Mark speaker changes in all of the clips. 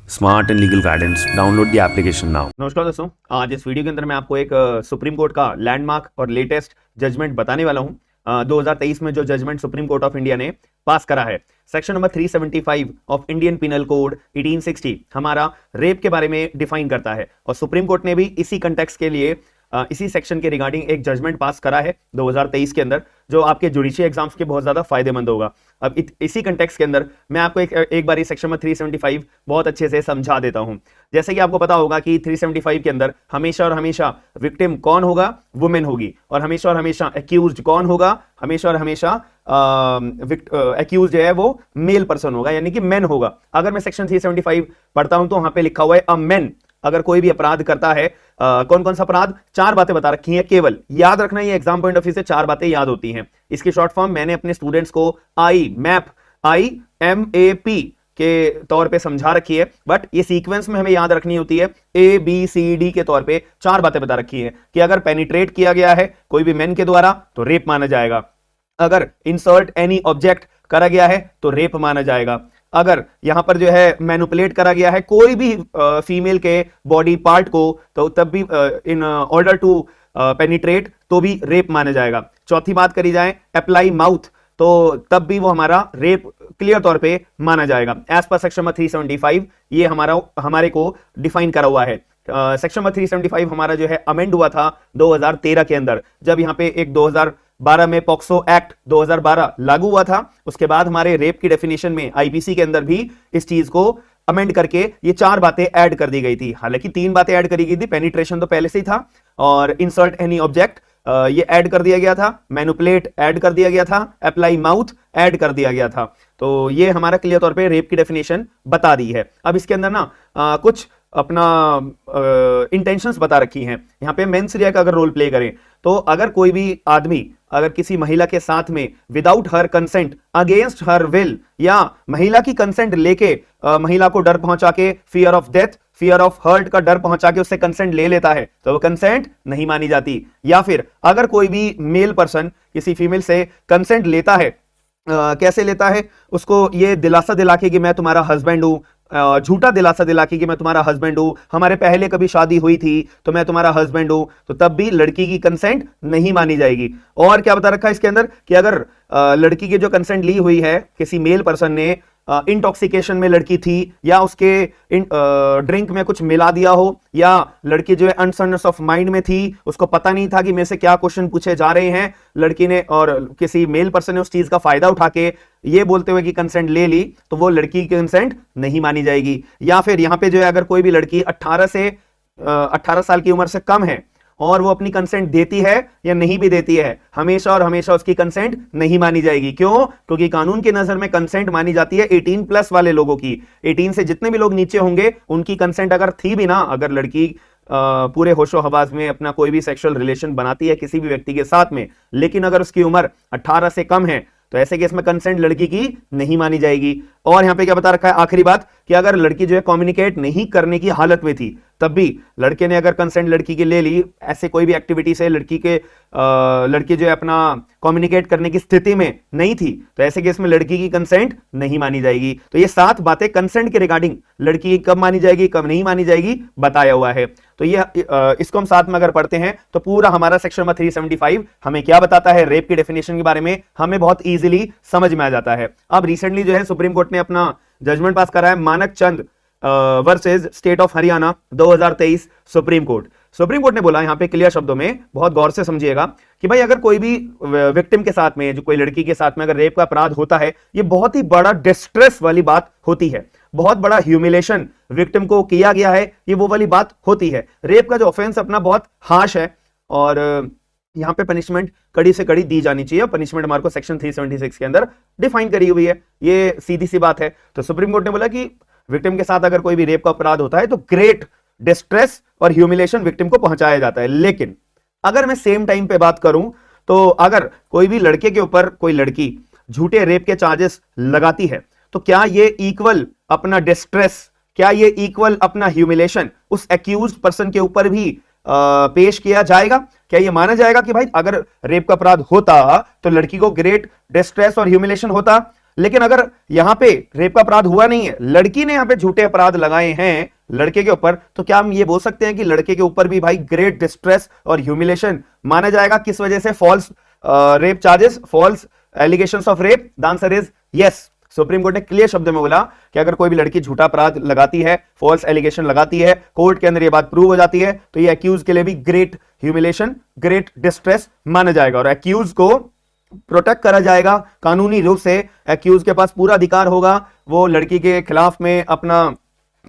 Speaker 1: Smart and legal guidance download the application now.
Speaker 2: नमस्कार दोस्तों, आज इस वीडियो के अंदर मैं आपको एक सुप्रीम कोर्ट का लैंडमार्क और लेटेस्ट जजमेंट बताने वाला हूं। 2023 में जो judgment Supreme Court of India ने पास करा है, section number 375 of Indian Penal Code 1860 हमारा रेप के बारे में डिफाइन करता है और सुप्रीम कोर्ट ने भी इसी कंटेक्स्ट के लिए इसी सेक्शन के रिगार्डिंग एक जजमेंट पास करा है 2023 के अंदर, जो आपके जुडिशियल एग्जाम्स के बहुत ज्यादा फायदेमंद होगा। अब इसी कंटेक्स्ट के अंदर मैं आपको एक बार सेक्शन में 375 बहुत अच्छे से समझा देता हूं। जैसे कि आपको पता होगा कि 375 के अंदर हमेशा और हमेशा विक्टिम कौन होगा, वुमेन होगी, और हमेशा एक्यूज्ड कौन होगा, हमेशा और हमेशा एक्यूज जो है वो मेल पर्सन होगा, यानी कि मेन होगा। अगर मैं सेक्शन 375 पढ़ता हूं तो वहां पे लिखा हुआ है अ मेन अगर कोई भी अपराध करता है, कौन कौन सा अपराध, चार बातें बता रखी हैं, केवल याद रखना, ये एग्जाम पॉइंट ऑफ व्यू से चार बातें याद होती हैं। इसकी शॉर्ट फॉर्म मैंने अपने स्टूडेंट्स को IMAP के तौर पे समझा रखी है, बट ये सीक्वेंस में हमें याद रखनी होती है। ABCD के तौर पे चार बातें बता रखी है कि अगर पेनिट्रेट किया गया है कोई भी मेन के द्वारा तो रेप माना जाएगा, अगर इंसर्ट एनी ऑब्जेक्ट करा गया है तो रेप माना जाएगा, अगर यहां पर जो है मैनिपुलेट करा गया है कोई भी फीमेल के बॉडी पार्ट को तो तब भी इन ऑर्डर टू पेनिट्रेट तो भी रेप माना जाएगा। चौथी बात करी जाए अप्लाई माउथ, तो तब भी वो हमारा रेप क्लियर तौर पे माना जाएगा एज पर सेक्शन 375। ये हमारे को डिफाइन करा हुआ है। सेक्शन 375 हमारा जो है अमेंड हुआ था 2013 के अंदर, जब यहाँ पे एक 2012 में पॉक्सो एक्ट 2012 लागू हुआ था। उसके बाद हमारे रेप की डेफिनेशन में आईपीसी के अंदर भी इस चीज को अमेंड करके ये चार बातें ऐड कर दी गई थी। हालांकि तीन बातें ऐड करी गई थी, पेनिट्रेशन तो पहले से ही था, और इंसर्ट एनी ऑब्जेक्ट ये ऐड कर दिया गया था, मैनिपुलेट ऐड कर दिया गया था, अप्लाई माउथ ऐड कर दिया गया था। तो ये हमारा क्लियर तौर पे रेप की डेफिनेशन बता दी है। अब इसके अंदर ना कुछ अपना इंटेंशंस बता रखी हैं। यहाँ पे मेंस रिया का अगर रोल प्ले करें तो अगर कोई भी आदमी अगर किसी महिला के साथ में without her consent, against her will, या महिला की कंसेंट लेके महिला को डर पहुंचा के, fear of death, fear of hurt का डर पहुंचा के उससे कंसेंट ले लेता है तो वो कंसेंट नहीं मानी जाती। या फिर अगर कोई भी मेल पर्सन किसी फीमेल से कंसेंट लेता है, कैसे लेता है, उसको ये दिलासा दिला के कि मैं तुम्हारा हस्बैंड हूं, झूठा दिलासा दिला के कि मैं तुम्हारा हस्बैंड हूं, हमारे पहले कभी शादी हुई थी तो मैं तुम्हारा हस्बैंड हूं, तो तब भी लड़की की कंसेंट नहीं मानी जाएगी। और क्या बता रखा है इसके अंदर कि अगर लड़की की जो कंसेंट ली हुई है किसी मेल पर्सन ने, इंटॉक्सिकेशन में लड़की थी, या उसके ड्रिंक में कुछ मिला दिया हो, या लड़की जो है अनसर्टनेस ऑफ माइंड में थी, उसको पता नहीं था कि मेरे से क्या क्वेश्चन पूछे जा रहे हैं लड़की ने, और किसी मेल पर्सन ने उस चीज का फायदा उठा के ये बोलते हुए कि कंसेंट ले ली, तो वो लड़की की कंसेंट नहीं मानी जाएगी। या फिर यहां पे जो है अगर कोई भी लड़की 18 साल की उम्र से कम है और वो अपनी कंसेंट देती है या नहीं भी देती है, हमेशा और हमेशा उसकी कंसेंट नहीं मानी जाएगी। क्यों? क्योंकि कानून की नजर में कंसेंट मानी जाती है 18 प्लस वाले लोगों की। 18 से जितने भी लोग नीचे होंगे उनकी कंसेंट अगर थी भी ना, अगर लड़की पूरे होशो हवास में अपना कोई भी सेक्सुअल रिलेशन बनाती है किसी भी व्यक्ति के साथ में, लेकिन अगर उसकी उम्र 18 से कम है तो ऐसे केस में कंसेंट लड़की की नहीं मानी जाएगी। और यहां पे क्या बता रखा है आखिरी बात, कि अगर लड़की जो है कम्युनिकेट नहीं करने की हालत में थी, तब भी लड़के ने अगर कंसेंट लड़की की ले ली, ऐसे कोई भी एक्टिविटी से लड़की जो है अपना कम्युनिकेट करने की स्थिति में नहीं थी, तो ऐसे केस में लड़की की कंसेंट नहीं मानी जाएगी। तो ये 7 बातें कंसेंट के रिगार्डिंग लड़की कब मानी जाएगी कब नहीं मानी जाएगी बताया हुआ है। तो ये इसको हम साथ में अगर पढ़ते हैं तो पूरा हमारा सेक्शन नंबर 375 हमें क्या बताता है रेप की डेफिनेशन के बारे में, हमें बहुत इजीली समझ में आ जाता है। अब रिसेंटली जो है सुप्रीम कोर्ट ने अपना जजमेंट पास करा है, Manak Chand versus state of Haryana 2023 supreme court ने बोला यहां पे क्लियर शब्दों में, बहुत गौर से समझिएगा, कि भाई अगर कोई भी विक्टिम के साथ में, जो कोई लड़की के साथ में अगर रेप का अपराध होता है, ये बहुत ही बड़ा डिस्ट्रेस वाली बात होती है, बहुत बड़ा ह्यूमिलेशन विक्टिम को किया गया है, ये वो वाली बात होती है। रेप का जो ऑफेंस अपना बहुत हार्श है और यहां पे पनिशमेंट कड़ी से कड़ी दी जानी चाहिए। पनिशमेंट हमारे को सेक्शन 376 के अंदर डिफाइन करी हुई है, ये सीधी सी बात है। तो सुप्रीम कोर्ट ने बोला कि विक्टिम के साथ अगर कोई भी रेप का अपराध होता है तो ग्रेट डिस्ट्रेस और ह्यूमिलेशन विक्टिम को पहुंचाया जाता है। लेकिन अगर मैं सेम टाइम पे बात करूं तो अगर कोई भी लड़के के ऊपर कोई लड़की झूठे रेप के चार्जेस लगाती है, तो क्या ये इक्वल अपना डिस्ट्रेस, क्या ये इक्वल अपना ह्यूमिलेशन उस एक्यूज्ड पर्सन के ऊपर भी पेश किया जाएगा? क्या यह माना जाएगा कि भाई अगर रेप का अपराध होता तो लड़की को ग्रेट डिस्ट्रेस और ह्यूमिलेशन होता? लेकिन अगर यहां पे रेप का अपराध हुआ नहीं है, लड़की ने यहां पे झूठे अपराध लगाए हैं लड़के के ऊपर, तो क्या हम ये बोल सकते हैं कि लड़के के ऊपर भी भाई ग्रेट डिस्ट्रेस और ह्यूमिलेशन माना जाएगा? किस वजह से? False rape charges, false allegations of rape. The answer is yes. Supreme court ने क्लियर शब्द में बोला कि अगर कोई भी लड़की झूठा अपराध लगाती है, फॉल्स एलिगेशन लगाती है, कोर्ट के अंदर ये बात प्रूव हो जाती है, तो ये एक्यूज के लिए भी ग्रेट ह्यूमिलेशन, ग्रेट डिस्ट्रेस माना जाएगा और एक्यूज को प्रोटेक्ट करा जाएगा कानूनी रूप से। एक्यूज के पास पूरा अधिकार होगा, वो लड़की के खिलाफ में अपना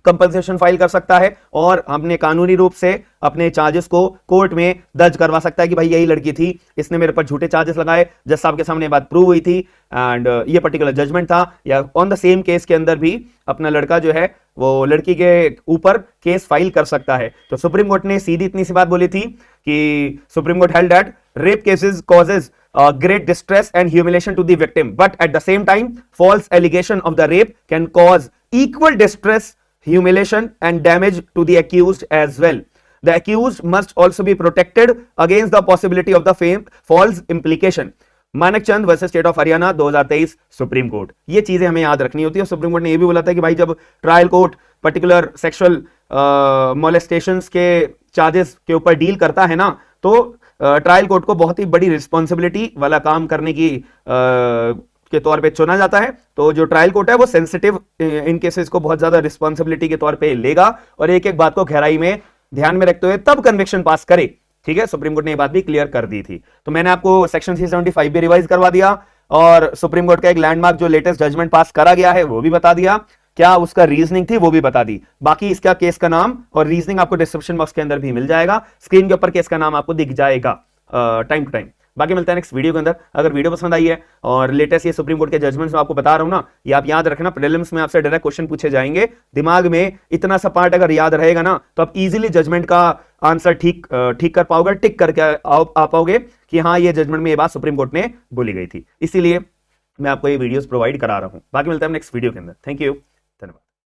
Speaker 2: कंपनसेशन फाइल कर सकता है और अपने कानूनी रूप से अपने चार्जेस को कोर्ट में दर्ज करवा सकता है कि भाई यही लड़की थी, इसने मेरे पर झूठे चार्जेस लगाए, जज साहब के सामने बात प्रूव हुई थी एंड ये पर्टिकुलर जजमेंट था। या ऑन द सेम केस के अंदर भी अपना लड़का जो है वो लड़की के ऊपर केस फाइल कर सकता है। तो सुप्रीम कोर्ट ने सीधी इतनी सी बात बोली थी कि supreme court held that rape cases causes great distress and humiliation to the victim, but at the same time false allegation of the rape can cause equal distress, humiliation and damage to the accused as well. The accused must also be protected against the possibility of the false implication. Manakchand versus state of Haryana 2023 supreme court. ये चीजें हमें याद रखनी होती है। Supreme court ने ये भी बोला था कि भाई जब ट्रायल कोर्ट पर्टिकुलर सेक्सुअल मोलेस्टेशंस के चार्जेस के ऊपर डील करता है ना, तो ट्रायल कोर्ट को बहुत ही बड़ी रिस्पॉन्सिबिलिटी वाला काम करने की के तौर पे चुना जाता है। तो जो ट्रायल कोर्ट है वो सेंसिटिव इन केसेस को बहुत ज्यादा रिस्पॉन्सिबिलिटी के तौर पे लेगा और एक एक बात को गहराई में ध्यान में रखते हुए तब कन्विक्शन पास करे। ठीक है, सुप्रीम कोर्ट ने ये बात भी क्लियर कर दी थी। तो मैंने आपको सेक्शन 375 भी रिवाइज करवा दिया और सुप्रीम कोर्ट का एक लैंडमार्क जो लेटेस्ट जजमेंट पास करा गया है वो भी बता दिया, क्या उसका रीजनिंग थी वो भी बता दी। बाकी इसका केस का नाम और रीजनिंग आपको डिस्क्रिप्शन बॉक्स के अंदर भी मिल जाएगा, स्क्रीन के ऊपर केस का नाम आपको दिख जाएगा टाइम टू टाइम। बाकी मिलता है नेक्स्ट वीडियो के अंदर। अगर वीडियो पसंद आई है और लेटेस्ट ये सुप्रीम कोर्ट के जजमेंट्स में आपको बता रहा हूं ना, ये आप याद रखना, प्रीलिम्स में आपसे डायरेक्ट क्वेश्चन पूछे जाएंगे। दिमाग में इतना सा पार्ट अगर याद रहेगा ना तो आप इजीली जजमेंट का आंसर ठीक कर पाओगे, टिक करके आ पाओगे कि हाँ ये जजमेंट में ये बात सुप्रीम कोर्ट ने बोली गई थी। इसीलिए मैं आपको ये वीडियोस प्रोवाइड करा रहा हूं। बाकी मिलता है नेक्स्ट वीडियो के अंदर। Thank you.